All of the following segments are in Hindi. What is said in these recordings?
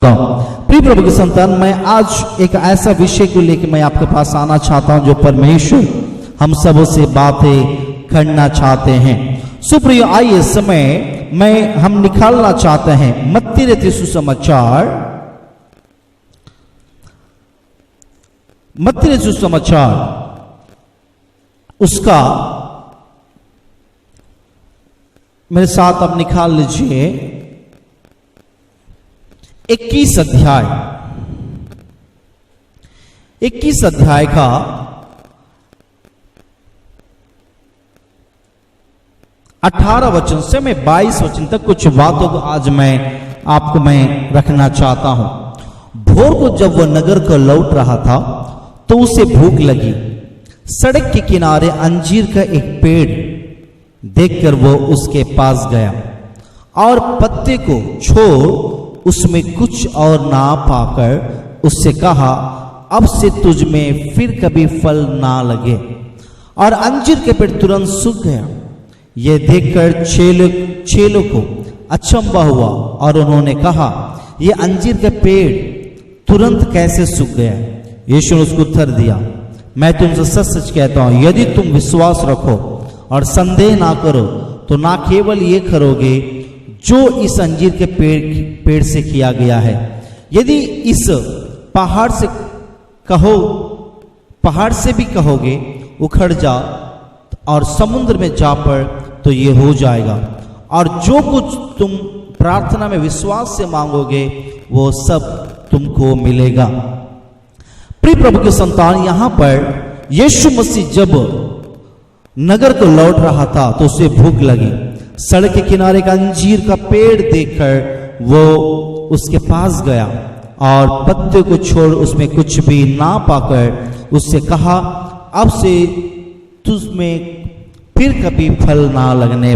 प्रिय प्रभु के संतान, मैं आज एक ऐसा विषय को लेकर मैं आपके पास आना चाहता हूं जो परमेश्वर हम सबों से बातें करना चाहते हैं। सुप्रिय, आइए इस समय हम निकालना चाहते हैं मत्ती रचित सुसमाचार उसका मेरे साथ आप निकाल लीजिए 21 अध्याय का 18 वचन से मैं 22 वचन तक कुछ बातों को आज मैं रखना चाहता हूं। भोर को जब वह नगर को लौट रहा था तो उसे भूख लगी। सड़क के किनारे अंजीर का एक पेड़ देखकर वो उसके पास गया और पत्ते को छोड़ उसमें कुछ और ना पाकर उससे कहा, अब से तुझ में फिर कभी फल ना लगे। और अंजीर के पेड़ तुरंत सूख गया। यह देखकर चेलों को अचंभा हुआ और उन्होंने कहा, यह अंजीर का पेड़ तुरंत कैसे सूख गया? यीशु ने उसको उत्तर दिया, मैं तुमसे सच सच कहता हूं, यदि तुम विश्वास रखो और संदेह ना करो तो ना केवल ये करोगे जो इस अंजीर के पेड़ से किया गया है। यदि इस पहाड़ से भी कहोगे उखड़ जा और समुद्र में जा पड़ तो ये हो जाएगा। और जो कुछ तुम प्रार्थना में विश्वास से मांगोगे वो सब तुमको मिलेगा। प्रिय प्रभु के संतान, यहां पर यीशु मसीह जब नगर को लौट रहा था तो उसे भूख लगी। सड़क के किनारे का अंजीर का पेड़ देखकर वो उसके पास गया और पत्ते को छोड़ उसमें कुछ भी ना पाकर उससे कहा, अब से तुझमें फिर कभी फल ना लगे।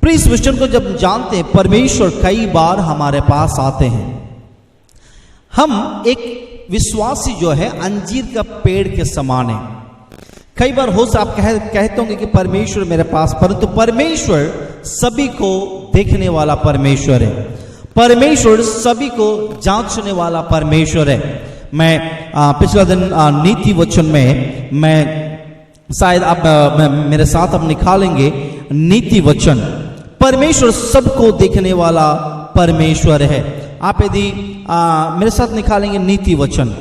प्रिय, इस वचन को जब जानते हैं, परमेश्वर कई बार हमारे पास आते हैं। हम एक विश्वासी जो है अंजीर का पेड़ के समान है। कई बार आप कहते होंगे कि परमेश्वर मेरे पास, परंतु परमेश्वर सभी को देखने वाला परमेश्वर है। परमेश्वर सभी को जांचने वाला परमेश्वर है। मैं पिछला दिन नीति वचन में मैं शायद आप मेरे साथ अब निकालेंगे नीति वचन। परमेश्वर सबको देखने वाला परमेश्वर है। आप यदि मेरे साथ निकालेंगे नीति वचन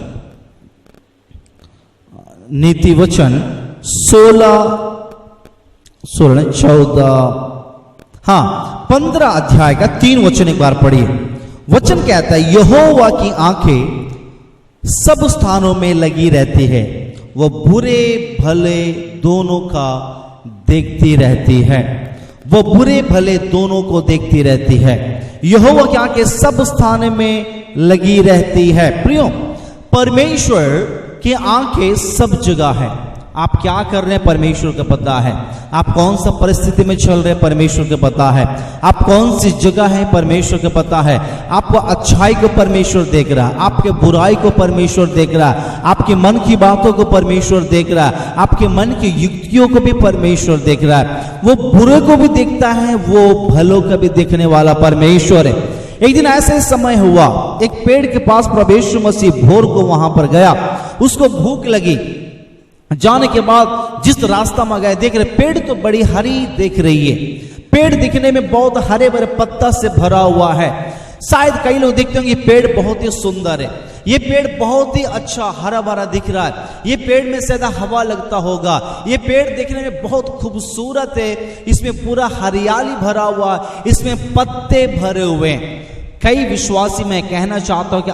15 अध्याय का 3 वचन एक बार पढ़िए। वचन कहता है, यहोवा की आंखें सब स्थानों में लगी रहती है, वो बुरे भले दोनों का देखती रहती है। वो बुरे भले दोनों को देखती रहती है। यहोवा की आंखें सब स्थान में लगी रहती है। प्रियो, परमेश्वर की आंखें सब जगह है। आप क्या कर रहे हैं परमेश्वर को पता है। आप कौन सा परिस्थिति में चल रहे हैं परमेश्वर को पता है। आप कौन सी जगह है परमेश्वर को पता है। आपको अच्छाई को परमेश्वर देख रहा है, आपके बुराई को परमेश्वर देख रहा है, आपके मन की बातों को परमेश्वर देख रहा है, आपके मन की युक्तियों को भी परमेश्वर देख रहा है। वो बुरे को भी देखता है, वो भलों को भी देखने वाला परमेश्वर है। एक दिन ऐसे समय हुआ, एक पेड़ के पास प्रभु यीशु मसीह भोर को वहां पर गया। उसको भूख लगी। जाने के बाद जिस रास्ता में गए, देख रहे पेड़ तो बड़ी हरी दिख रही है। पेड़ दिखने में बहुत हरे भरे पत्ता से भरा हुआ है। शायद कई लोग देखते होंगे ये पेड़ बहुत ही सुंदर है, ये पेड़ बहुत ही अच्छा हरा भरा दिख रहा है, ये पेड़ में ज्यादा हवा लगता होगा, ये पेड़ देखने में बहुत खूबसूरत है, इसमें पूरा हरियाली भरा हुआ, इसमें पत्ते भरे हुए हैं। कई विश्वासी मैं कहना चाहता हूं कि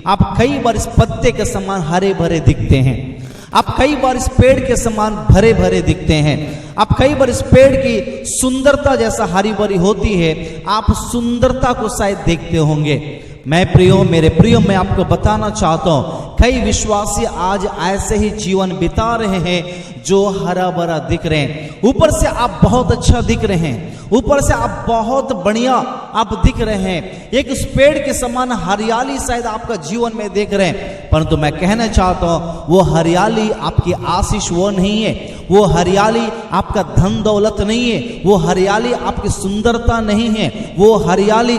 आप कई बार इस पत्ते के समान हरे भरे दिखते हैं। आप कई बार इस पेड़ के समान भरे भरे दिखते हैं। आप कई बार इस पेड़ की सुंदरता जैसा हरी भरी होती है, आप सुंदरता को शायद देखते होंगे। मेरे प्रियो, मैं आपको बताना चाहता हूं, कई विश्वासी आज ऐसे ही जीवन बिता रहे हैं जो हरा भरा दिख रहे हैं। ऊपर से आप बहुत अच्छा दिख रहे हैं, ऊपर से आप बहुत बढ़िया आप दिख रहे हैं, एक उस पेड़ के समान हरियाली शायद आपका जीवन में देख रहे हैं, परंतु मैं कहना चाहता हूं वो हरियाली आपकी आशीष वो नहीं है, वो हरियाली आपका धन दौलत नहीं है, वो हरियाली आपकी सुंदरता नहीं है, वो हरियाली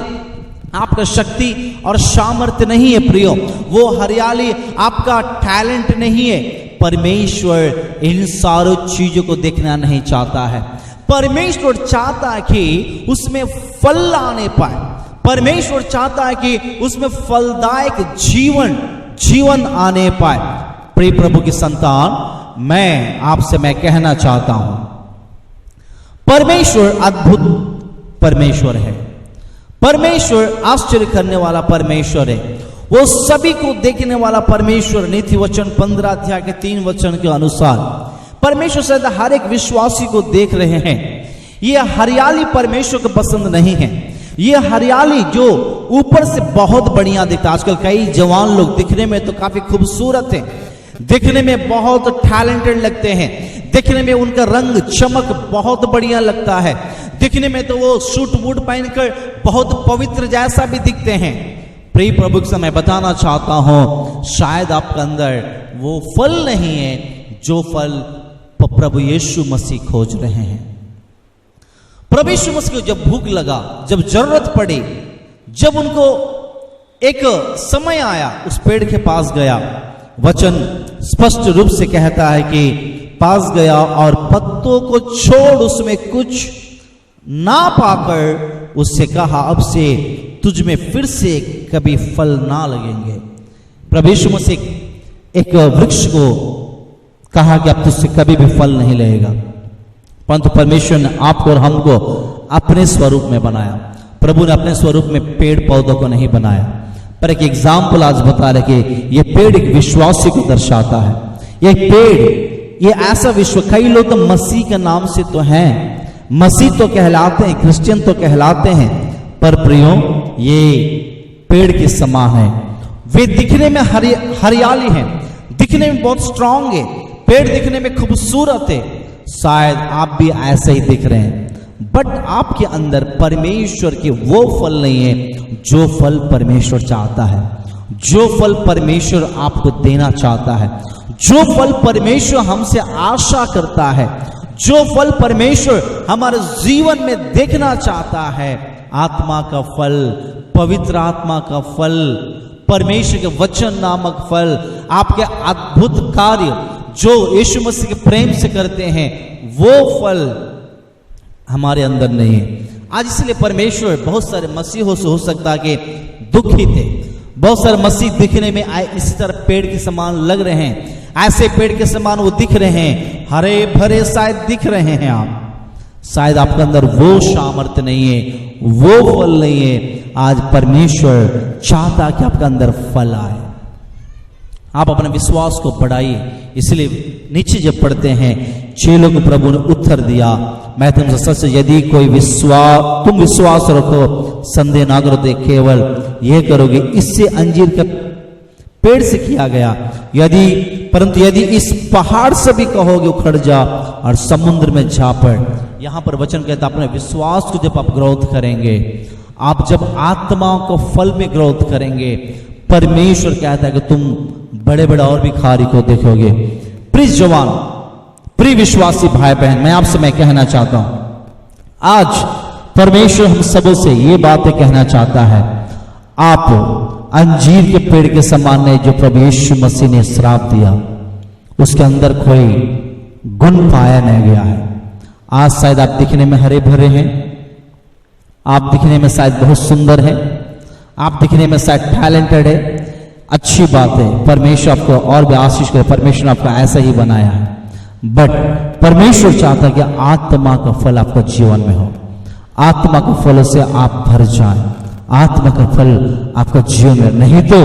आपका शक्ति और सामर्थ्य नहीं है प्रियो, वो हरियाली आपका टैलेंट नहीं है। परमेश्वर इन सारों चीजों को देखना नहीं चाहता है। परमेश्वर चाहता है कि उसमें फल लाने पाए, परमेश्वर चाहता है कि उसमें फलदायक जीवन आने पाए। प्रिय प्रभु की संतान, मैं कहना चाहता हूं, परमेश्वर अद्भुत परमेश्वर है, परमेश्वर आश्चर्य करने वाला परमेश्वर है, वो सभी को देखने वाला परमेश्वर। नीति वचन 15 अध्याय के 3 वचन के अनुसार परमेश्वर शायद हर एक विश्वासी को देख रहे हैं। यह हरियाली परमेश्वर को पसंद नहीं है, यह हरियाली जो ऊपर से बहुत बढ़िया दिखता है। आजकल कई जवान लोग दिखने में तो काफी खूबसूरत हैं, दिखने में बहुत टैलेंटेड लगते हैं, दिखने में उनका रंग चमक बहुत बढ़िया लगता है, दिखने में तो वो सूट वूट पहनकर बहुत पवित्र जैसा भी दिखते हैं। प्रिय प्रभु से मैं बताना चाहता हूं, शायद आपके अंदर वो फल नहीं है जो फल प्रभु यीशु मसीह खोज रहे हैं। प्रभु यीशु मसीह को जब भूख लगा, जब जरूरत पड़ी, जब उनको एक समय आया, उस पेड़ के पास गया। वचन स्पष्ट रूप से कहता है कि पास गया और पत्तों को छोड़ उसमें कुछ ना पाकर उससे कहा, अब से तुझ में फिर से कभी फल ना लगेंगे। प्रभु यीशु मसीह एक वृक्ष को कहा कि अब तुझसे कभी भी फल नहीं लगेगा, परंतु परमेश्वर ने आपको और हमको अपने स्वरूप में बनाया। प्रभु ने अपने स्वरूप में पेड़ पौधों को नहीं बनाया, पर एक एग्जाम्पल आज बता रहे कि ये पेड़ एक विश्वासी को दर्शाता है। ये पेड़, ये ऐसा विश्व, कई लोग तो मसीह के नाम से तो हैं, मसीह तो कहलाते हैं, क्रिश्चियन तो कहलाते हैं, पर प्रियो ये पेड़ के समान है। वे दिखने में हरियाली है, दिखने में बहुत स्ट्रांग है, पेड़ दिखने में खूबसूरत है। शायद आप भी ऐसे ही दिख रहे हैं, बट आपके अंदर परमेश्वर के वो फल नहीं है जो फल परमेश्वर चाहता है, जो फल परमेश्वर आपको देना चाहता है, जो फल परमेश्वर हमसे आशा करता है, जो फल परमेश्वर हमारे जीवन में देखना चाहता है। आत्मा का फल, पवित्र आत्मा का फल, परमेश्वर के वचन नामक फल, आपके अद्भुत कार्य जो यीशु मसीह के प्रेम से करते हैं, वो फल हमारे अंदर नहीं है। आज इसलिए परमेश्वर बहुत सारे मसीहों से हो सकता है कि दुखी थे, बहुत सारे मसीह दिखने में आए इसी तरह पेड़ के समान लग रहे हैं, ऐसे पेड़ के समान वो दिख रहे हैं, हरे भरे शायद दिख रहे हैं आप, शायद आपके अंदर वो सामर्थ्य नहीं है, वो फल नहीं है। आज परमेश्वर चाहता कि आपके अंदर फल आए, आप अपने विश्वास को बढ़ाइए। इसलिए नीचे जब पढ़ते हैं, चेलों को प्रभु ने उत्तर दिया, मैं तुमसे सच, यदि कोई तुम विश्वास रखो, संदेह ना करो, तो केवल यह करोगे, इससे अंजीर के पेड़ से किया गया, परंतु यदि इस पहाड़ से भी कहोगे उखड़ जा और समुद्र में जा पड़। यहां पर वचन कहता है अपने विश्वास को जब आप ग्रोथ करेंगे, आप जब आत्माओं को फल में ग्रोथ करेंगे, परमेश्वर कहता है कि तुम बड़े बड़े और भी कार्य को देखोगे। प्रिय जवान, प्रिय विश्वासी भाई बहन, मैं कहना चाहता हूं, आज परमेश्वर हम सबों से ये बातें कहना चाहता है, आप अंजीर के पेड़ के समान नहीं जो प्रभु यीशु मसीह ने श्राप दिया, उसके अंदर कोई गुण पाया नहीं गया है। आज शायद आप दिखने में हरे भरे हैं, आप दिखने में शायद बहुत सुंदर है, आप दिखने में शायद टैलेंटेड है, अच्छी बात है, परमेश्वर आपको और भी आशीष करे, परमेश्वर आपको ऐसा ही बनाया है, बट परमेश्वर चाहता है कि आत्मा का फल आपका जीवन में हो, आत्मा के फल से आप भर जाएं, आत्मा का फल आपका जीवन में, नहीं तो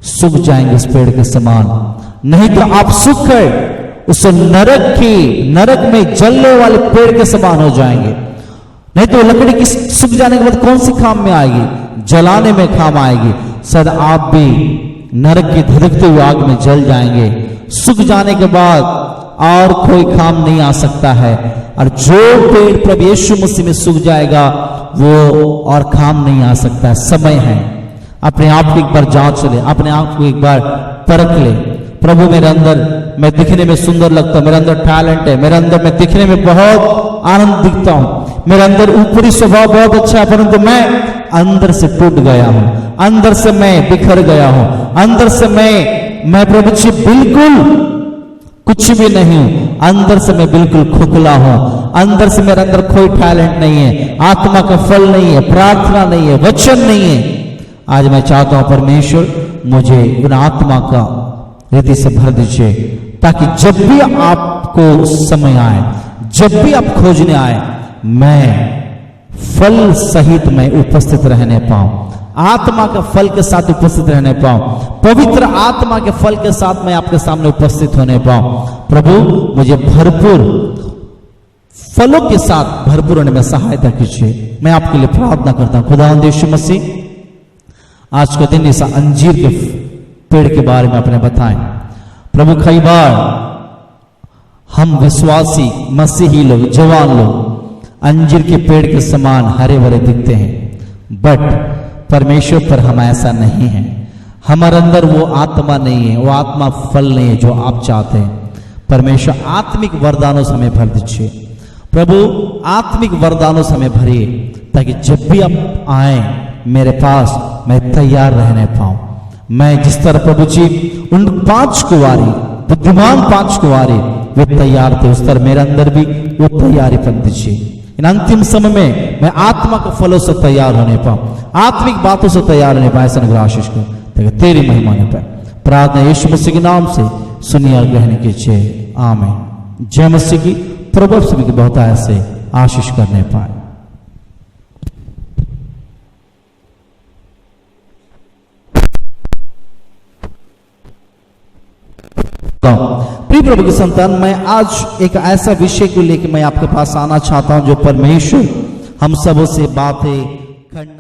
सूख जाएंगे इस पेड़ के समान, नहीं तो आप सूख कर उस नरक में जलने वाले पेड़ के समान हो जाएंगे। नहीं तो लकड़ी की सूख जाने के बाद कौन सी काम में आएगी? जलाने में काम आएगी। शायद आप भी नरक की धधकते हुए आग में जल जाएंगे। सूख जाने के बाद और कोई काम नहीं आ सकता है, और जो पेड़ प्रभु यीशु मसीह में सूख जाएगा वो और काम नहीं आ सकता है। समय है, अपने आप को एक बार जांच ले, अपने आप को एक बार परख ले, प्रभु मेरे अंदर मैं दिखने में सुंदर लगता हूं, मेरे अंदर टैलेंट है, मेरे अंदर मैं दिखने में बहुत आनंद दिखता हूं, मेरे अंदर ऊपरी स्वभाव बहुत अच्छा है, परंतु मैं अंदर से टूट गया हूं, अंदर से मैं बिखर गया हूं, अंदर से मैं प्रभु जी बिल्कुल कुछ भी नहीं हूं, अंदर से मैं बिल्कुल खोखला हूं, अंदर से मेरे अंदर कोई टैलेंट नहीं है, आत्मा का फल नहीं है, प्रार्थना नहीं है, वचन नहीं है। आज मैं चाहता हूं परमेश्वर मुझे उन आत्मा का रीति से भर दीजिए, ताकि जब भी आपको समय आए, जब भी आप खोजने आए, मैं फल सहित मैं उपस्थित रहने पाऊं, आत्मा के फल के साथ उपस्थित रहने पाऊं, पवित्र आत्मा के फल के साथ मैं आपके सामने उपस्थित होने पाऊं। प्रभु मुझे भरपूर फलों के साथ भरपूर होने में सहायता कीजिए। मैं आपके लिए प्रार्थना करता हूं। खुदावंद यीशु मसीह, आज का दिन इस अंजीर के पेड़ के बारे में आपने बताएं। प्रभु कई बार हम विश्वासी मसीही लोग, जवान लोग अंजीर के पेड़ के समान हरे भरे दिखते हैं, बट परमेश्वर पर हम ऐसा नहीं है। हमारे अंदर वो आत्मा नहीं है, वो आत्मा फल नहीं है जो आप चाहते हैं। परमेश्वर आत्मिक वरदानों से हमें भर दीजिए। प्रभु आत्मिक वरदानों से हमें भरिए, ताकि जब भी आप आए मेरे पास मैं तैयार रहने पाऊं। मैं जिस तरह प्रभु जी उन 5 कुंवारी, बुद्धिमान 5 कुंवारी वे तैयार थे, उस तरह मेरे अंदर भी वो तैयारी कर दीजिए। इन अंतिम समय में मैं आत्मा के फलों से तैयार होने पाऊं, आत्मिक बातों से तैयार होने पाए। ऐसा अनुग्रह आशीष को तेरी महिमा ने पाए। प्रार्थना यीशु मसीह के नाम से सुनिए और ग्रहण कीजिए। आमीन। जय मसीह की। प्रभु सभी की बहुत ऐसे आशीष करने पाए। प्रिय प्रभु की संतान, मैं आज एक ऐसा विषय को लेकर मैं आपके पास आना चाहता हूं जो परमेश्वर हम सबों से बातें करना